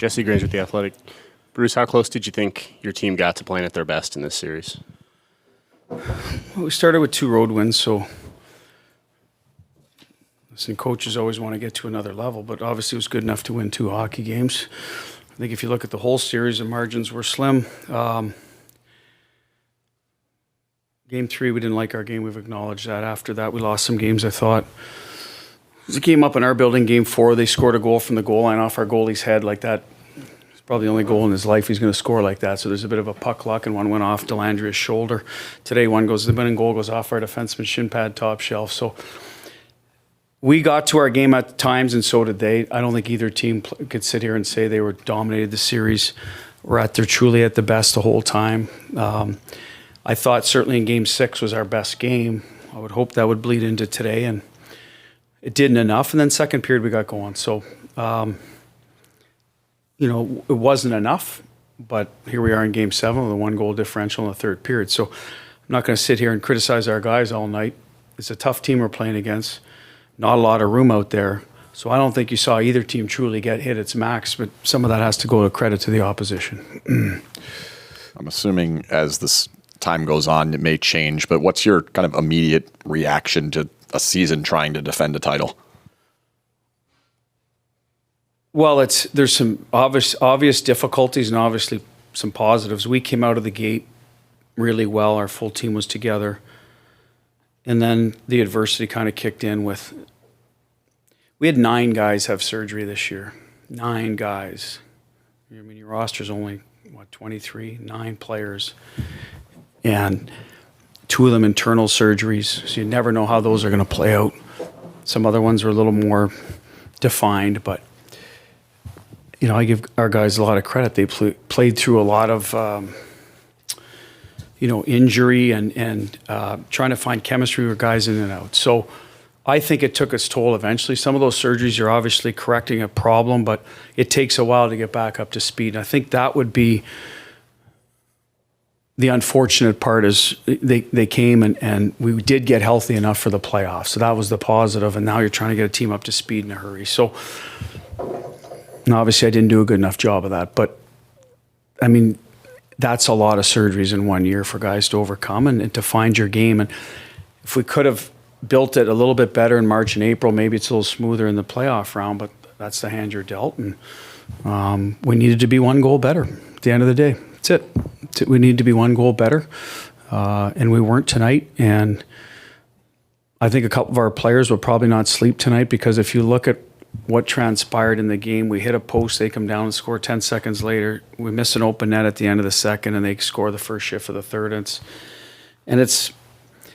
Jesse Grange with The Athletic. Bruce, how close did you think your team got to playing at their best in this series? Well, we started with 2 road wins, so listen, coaches always want to get to another level, but obviously it was good enough to win 2 hockey games. I think if you look at the whole series, the margins were slim. Game 3, we didn't like our game. We've acknowledged that. After that, we lost some games, I thought. There's a game up in our building, Game 4. They scored a goal from the goal line off our goalie's head like that. It's probably the only goal in his life he's going to score like that. So there's a bit of a puck luck, and one went off Delandria's shoulder. Today, the winning goal goes off our defenseman's shin pad top shelf. So we got to our game at times, and so did they. I don't think either team could sit here and say they were dominated the series. They're truly at the best the whole time. I thought certainly in Game 6 was our best game. I would hope that would bleed into today, and it didn't enough. And then second period we got going. So, it wasn't enough, but here we are in Game 7 with a 1-goal differential in the third period. So I'm not going to sit here and criticize our guys all night. It's a tough team we're playing against. Not a lot of room out there. So I don't think you saw either team truly get hit its max, but some of that has to go to credit to the opposition. I'm assuming as this time goes on, it may change, but what's your kind of immediate reaction to a season trying to defend a title? Well, there's some obvious difficulties and obviously some positives. We came out of the gate really well. Our full team was together. And then the adversity kind of kicked in with, we had 9 guys have surgery this year. 9 guys. I mean, your roster's only, 23? 9 players. And 2 of them internal surgeries, so you never know how those are going to play out. Some other ones are a little more defined, but I give our guys a lot of credit. They played through a lot of injury and trying to find chemistry with guys in and out. So I think it took its toll eventually. Some of those surgeries are obviously correcting a problem, but it takes a while to get back up to speed. And I think that would be the unfortunate part is they came and we did get healthy enough for the playoffs. So that was the positive, and now you're trying to get a team up to speed in a hurry. So obviously I didn't do a good enough job of that. But, I mean, that's a lot of surgeries in 1 year for guys to overcome and to find your game. And if we could have built it a little bit better in March and April, maybe it's a little smoother in the playoff round, but that's the hand you're dealt. And we needed to be 1 goal better at the end of the day. That's it. We need to be 1 goal better, and we weren't tonight. And I think a couple of our players will probably not sleep tonight, because if you look at what transpired in the game, we hit a post, they come down and score 10 seconds later. We miss an open net at the end of the second, and they score the first shift of the third. And it's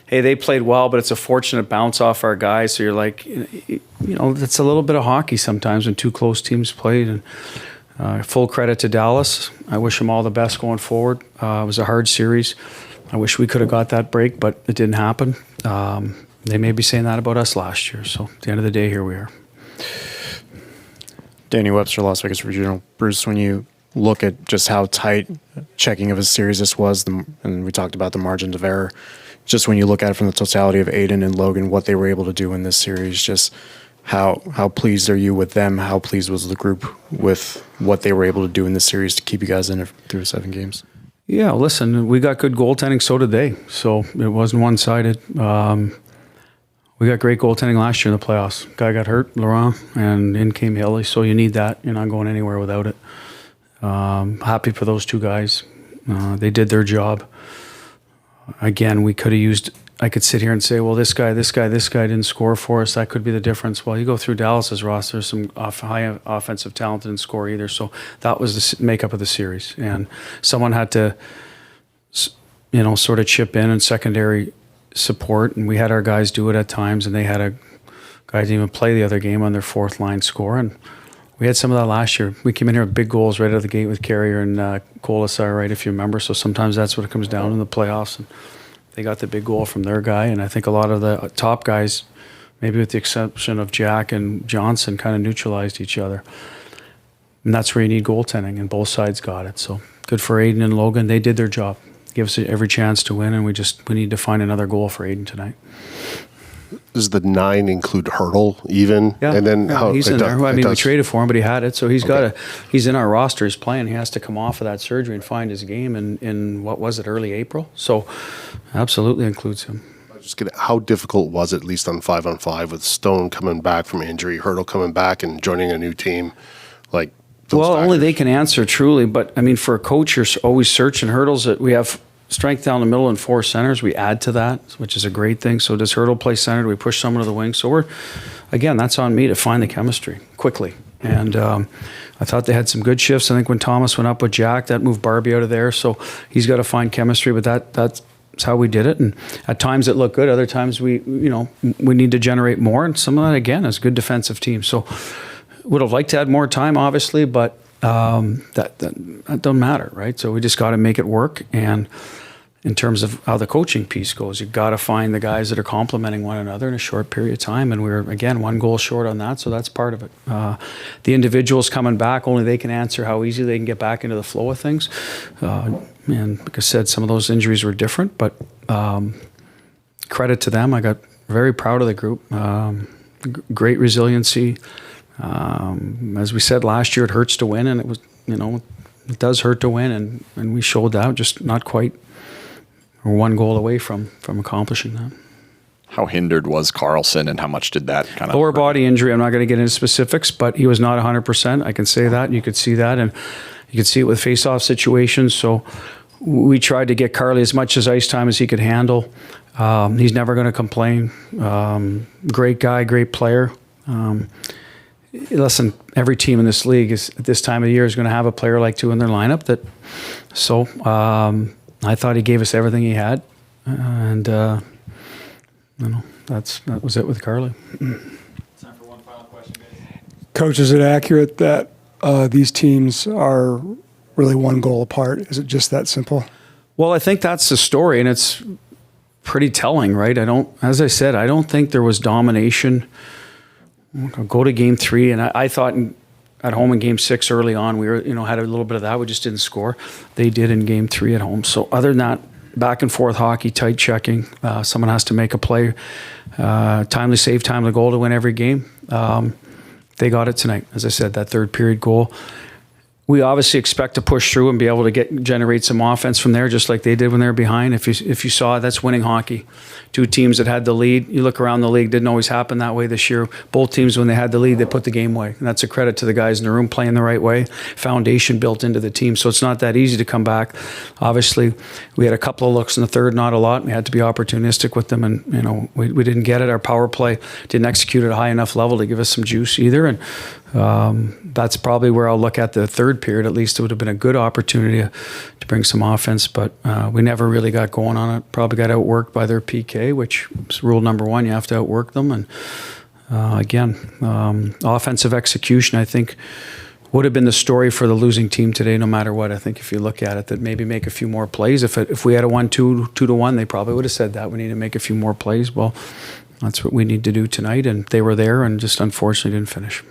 hey, they played well, but it's a fortunate bounce off our guys. So you're like, it's a little bit of hockey sometimes when 2 close teams played. And full credit to Dallas. I wish them all the best going forward. It was a hard series. I wish we could have got that break, but it didn't happen. They may be saying that about us last year. So at the end of the day, here we are. Danny Webster, Las Vegas Regional. Bruce, when you look at just how tight checking of a series this was, and we talked about the margins of error, just when you look at it from the totality of Aiden and Logan, what they were able to do in this series, just how pleased are you with them? How pleased was the group with what they were able to do in this series to keep you guys in it through 7 games? Yeah, listen, we got good goaltending, so did they. So it wasn't one-sided. We got great goaltending last year in the playoffs. Guy got hurt, Laurent, and in came Hilly. So you need that. You're not going anywhere without it. Happy for those 2 guys. They did their job. Again, we could have used, I could sit here and say, well, this guy didn't score for us. That could be the difference. Well, you go through Dallas's roster, some high offensive talent didn't score either. So that was the makeup of the series. And someone had to, sort of chip in and secondary support. And we had our guys do it at times. And they had a guy didn't even play the other game on their 4th line score. And we had some of that last year. We came in here with big goals right out of the gate with Carrier and Colasar, right, if you remember. So sometimes that's what it comes down in the playoffs. And they got the big goal from their guy. And I think a lot of the top guys, maybe with the exception of Jack and Johnson, kind of neutralized each other. And that's where you need goaltending, and both sides got it. So good for Aiden and Logan. They did their job. Give us every chance to win, and we need to find another goal for Aiden tonight. does the 9 include Hurdle even? Yeah, And then yeah, he's in there. I mean, we traded for him, but he had it, so he's Okay. he's in our roster. He's playing. He has to come off of that surgery and find his game in what was it, early April? So, absolutely includes him. Just get how difficult was it, at least on 5-on-5, with Stone coming back from injury, Hurdle coming back and joining a new team, like those Well, only factors? they can answer truly. But I mean, for a coach, you're always searching hurdles. That we have strength down the middle and 4 centers. We add to that, which is a great thing. So does Hurdle play center? Do we push someone to the wing? So again, that's on me to find the chemistry quickly. And I thought they had some good shifts. I think when Thomas went up with Jack, that moved Barbie out of there. So he's got to find chemistry. But that's how we did it. And at times it looked good. Other times we need to generate more. And some of that, again, is good defensive team. So would have liked to add more time, obviously, but that doesn't matter, right? So we just got to make it work. And in terms of how the coaching piece goes, you got to find the guys that are complementing one another in a short period of time. And we're, again, 1 goal short on that, so that's part of it. The individuals coming back, only they can answer how easy they can get back into the flow of things. And like I said, some of those injuries were different, but credit to them. I got very proud of the group. Great resiliency. As we said last year, it hurts to win, and it was, it does hurt to win, and we showed that, just not quite. We're 1 goal away from accomplishing that. How hindered was Carlson, and how much did that kind of lower body injury? I'm not going to get into specifics, but he was not 100%. I can say that. You could see that, and you could see it with face-off situations. So we tried to get Carly as much as ice time as he could handle. He's never going to complain. Great guy, great player. Listen, every team in this league is at this time of the year is going to have a player like 2 in their lineup. So I thought he gave us everything he had, and that was it with Carly. Time for one final question, guys. Coach, is it accurate that these teams are really 1 goal apart? Is it just that simple? Well, I think that's the story, and it's pretty telling, right? As I said, I don't think there was domination. I'll go to game 3, and I thought at home in game 6 early on, we were, had a little bit of that. We just didn't score. They did in game 3 at home. So other than that, back and forth hockey, tight checking. Someone has to make a play. Timely save, timely goal to win every game. They got it tonight. As I said, that 3rd period goal. We obviously expect to push through and be able to generate some offense from there, just like they did when they were behind. If you saw it, that's winning hockey. 2 teams that had the lead. You look around the league, didn't always happen that way this year. Both teams, when they had the lead, they put the game away. And that's a credit to the guys in the room playing the right way. Foundation built into the team. So it's not that easy to come back. Obviously, we had a couple of looks in the 3rd, not a lot. We had to be opportunistic with them. And, we didn't get it. Our power play didn't execute at a high enough level to give us some juice either. And that's probably where I'll look at the 3rd period. At least it would have been a good opportunity to bring some offense, but we never really got going on it. Probably got outworked by their PK, which is rule number 1. You have to outwork them. And again, offensive execution, I think, would have been the story for the losing team today, no matter what. I think if you look at it, that maybe make a few more plays. If we had a 2-1, they probably would have said that we need to make a few more plays. Well, that's what we need to do tonight, and they were there and just unfortunately didn't finish.